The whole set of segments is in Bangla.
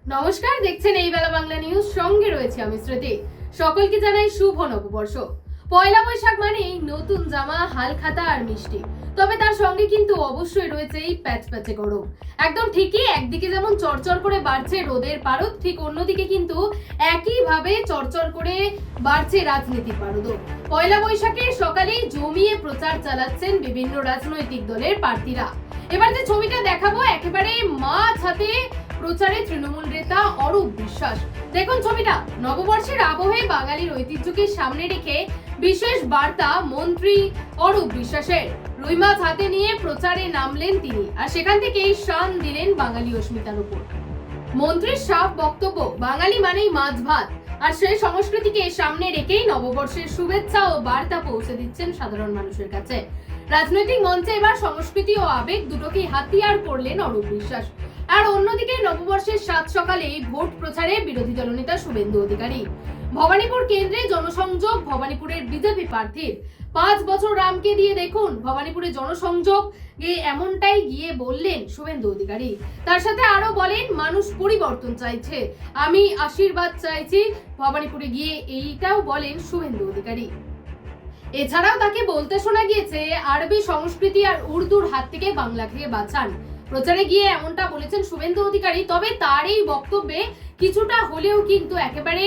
নমস্কার, দেখছেন এই বেলা বাংলা নিউজ। সঙ্গে রয়েছে আমি স্মৃতি। সকলকে জানাই শুভ নববর্ষ। পয়লা বৈশাখ মানেই নতুন জামা, হালখাতা আর মিষ্টি। তবে তার সঙ্গে কিন্তু অবশ্যই রয়েছে এই প্যাচপ্যাচে গরম। একদম ঠিকই, একদিকে যেমন চরচর করে বাড়ছে রোদের পারদ, ঠিক অন্যদিকে কিন্তু একইভাবে চরচর করে বাড়ছে রাজনীতির পারদও। পয়লা বৈশাখের সকালেই জমিয়ে প্রচার চালাচ্ছেন বিভিন্ন রাজনৈতিক দলের প্রার্থীরা। এবার যে ছবিটা দেখাবো, একেবারে মাছ হাতে প্রচারে তৃণমূল নেতা অরূপ বিশ্বাস। দেখুন ছবিটা। নববর্ষের আবহে বাঙালির ঐতিহ্যকে সামনে রেখে বিশেষ বার্তা মন্ত্রী অরূপ বিশ্বাসের। রুই মাছ হাতে নিয়ে প্রচারে নামলেন তিনি, আর সেখান থেকেই শান দিলেন বাঙালি অস্মিতার উপর। মন্ত্রীর সাফ বক্তব্য, বাঙালি মানেই মাছ ভাত, আর সেই সংস্কৃতিকে সামনে রেখেই নববর্ষের শুভেচ্ছা ও বার্তা পৌঁছে দিচ্ছেন সাধারণ মানুষের কাছে। রাজনৈতিক মঞ্চে এবার সংস্কৃতি ও আবেগ দুটোকেই হাতিয়ার করলেন অরূপ বিশ্বাস। আর অন্যদিকে নববর্ষের সাত সকালে ভোট প্রচারে বিরোধী দলনেতা শুভেন্দু অধিকারী। ভবানীপুর কেন্দ্রে জনসংযোগ ভবানীপুরের বিজেপি প্রার্থীর। 5 বছর রামকে দিয়ে দেখুন ভবানীপুরে জনসংযোগ এমনটাই গিয়ে বললেন শুভেন্দু অধিকারী। তার সাথে আরো বলেন, মানুষ পরিবর্তন চাইছে, আমি আশীর্বাদ চাইছি। ভবানীপুরে গিয়ে এইটাও বলেন শুভেন্দু অধিকারী। এছাড়াও তাকে বলতে শোনা গিয়েছে, আরবি সংস্কৃতি আর উর্দুর হাত থেকে বাংলাকে বাঁচান। প্রচারে গিয়ে এমনটা বলেছেন শুভেন্দু অধিকারী। তবে তার এই বক্তব্যে কিছুটা হলেও কিন্তু একেবারে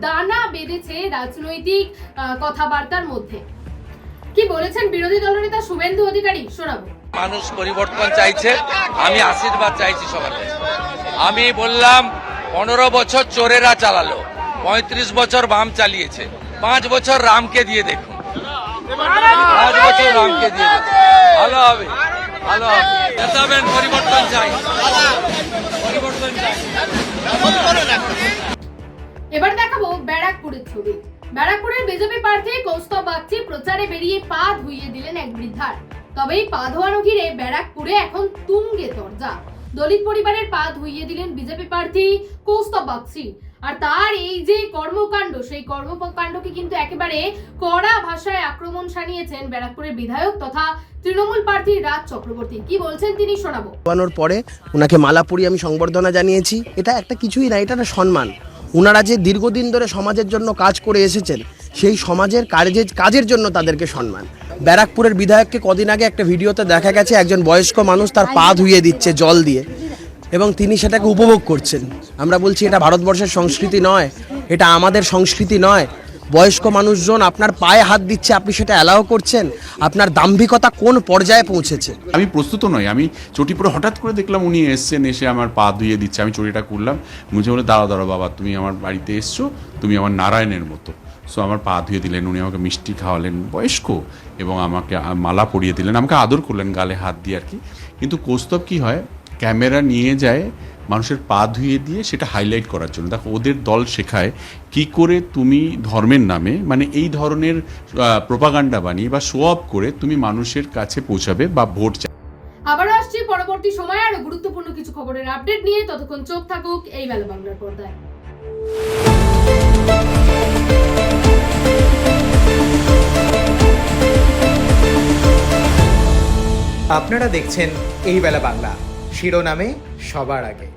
দানা বেঁধেছে রাজনৈতিক কথাবার্তার মধ্যে। কি বলেছেন বিরোধী দলনেতা শুভেন্দু অধিকারী, শোনাবো। মানুষ পরিবর্তন চাইছে, আমি আশীর্বাদ চাইছি সবার কাছে। আমি বললাম 15 বছর চোরেরা চালালো, 35 বছর বাম চালিয়েছে, 5 বছর রামকে দিয়ে দেখুন। 5 বছর রামকে দিয়ে দেখুন, ভালো হবে, ভালো হবে। দেখাবেন পরিবর্তন চাই, পরিবর্তন চাই। এবার দেখাবো ব্যারাকপুরের ছবি। ব্যারাকপুরের বিজেপি প্রার্থী কৌস্তব বাগচি প্রচারে বেরিয়ে পা ধুইয়ে দিলেন এক বৃদ্ধার। তবে এই পা ধোয়ানো ঘিরে ব্যারাকপুরে এখন তুঙ্গে তরজা। দলিত পরিবারের পা ধুইয়ে দিলেন বিজেপি প্রার্থী কৌস্তব বাগচি। আর তার এই যে কর্মকাণ্ড, সেই কর্মকাণ্ডকে কিন্তু একেবারে কড়া ভাষায় আক্রমণ শানিয়েছেন ব্যারাকপুরের বিধায়ক তথা তৃণমূল প্রার্থী রাজ চক্রবর্তী। কি বলছেন তিনি, শোনাবো। পরে ওনাকে মালা পরিয়ে আমি সংবর্ধনা জানিয়েছি। এটা একটা কিছুই না, এটা একটা সম্মান। ওনারা যে দীর্ঘদিন ধরে সমাজের জন্য কাজ করে এসেছেন, সেই সমাজের কাজের জন্য তাদেরকে সম্মান। ব্যারাকপুরের বিধায়ককে কদিন আগে একটা ভিডিওতে দেখা গেছে একজন বয়স্ক মানুষ তার পা ধুইয়ে দিচ্ছে জল দিয়ে, এবং তিনি সেটাকে উপভোগ করছেন। আমরা বলছি এটা ভারতবর্ষের সংস্কৃতি নয়, এটা আমাদের সংস্কৃতি নয়। বয়স্ক মানুষজন আপনার পায়ে হাত দিচ্ছে, আপনি সেটা অ্যালাউ করছেন? আপনার দাম্ভিকতা কোন পর্যায়ে পৌঁছেছে? আমি প্রস্তুত নই। আমি চটি পরে হঠাৎ করে দেখলাম উনি এসছেন, এসে আমার পা ধুয়ে দিচ্ছে। আমি চটিটা করলাম, মুঝে বলে দাঁড়াও বাবা, তুমি আমার বাড়িতে এসছো, তুমি আমার নারায়ণের মতো। সো আমার পা ধুয়ে দিলেন, উনি আমাকে মিষ্টি খাওয়ালেন, বয়স্ক, এবং আমাকে মালা পরিয়ে দিলেন, আমাকে আদর করলেন গালে হাত দিয়ে আর কি। কিন্তু কৌস্তব কি হয়, ক্যামেরা নিয়ে যায় মানুষের পা ধুয়ে দিয়ে সেটা হাইলাইট করার জন্য। দেখো ওদের দল শেখায় কি করে তুমি ধর্মের নামে মানে এই ধরনের প্রোপাগান্ডা বানিয়ে বা শো অফ করে তুমি মানুষের কাছে পৌঁছাবে বা ভোট চাই। আবার আসছি পরবর্তী সময়ে আরো গুরুত্বপূর্ণ কিছু খবরের আপডেট নিয়ে। ততক্ষণ চোখ থাকুক এই বেলা বাংলার পর্দায়। আপনারা দেখছেন এই বেলা বাংলা, শিরোনামে সবার আগে।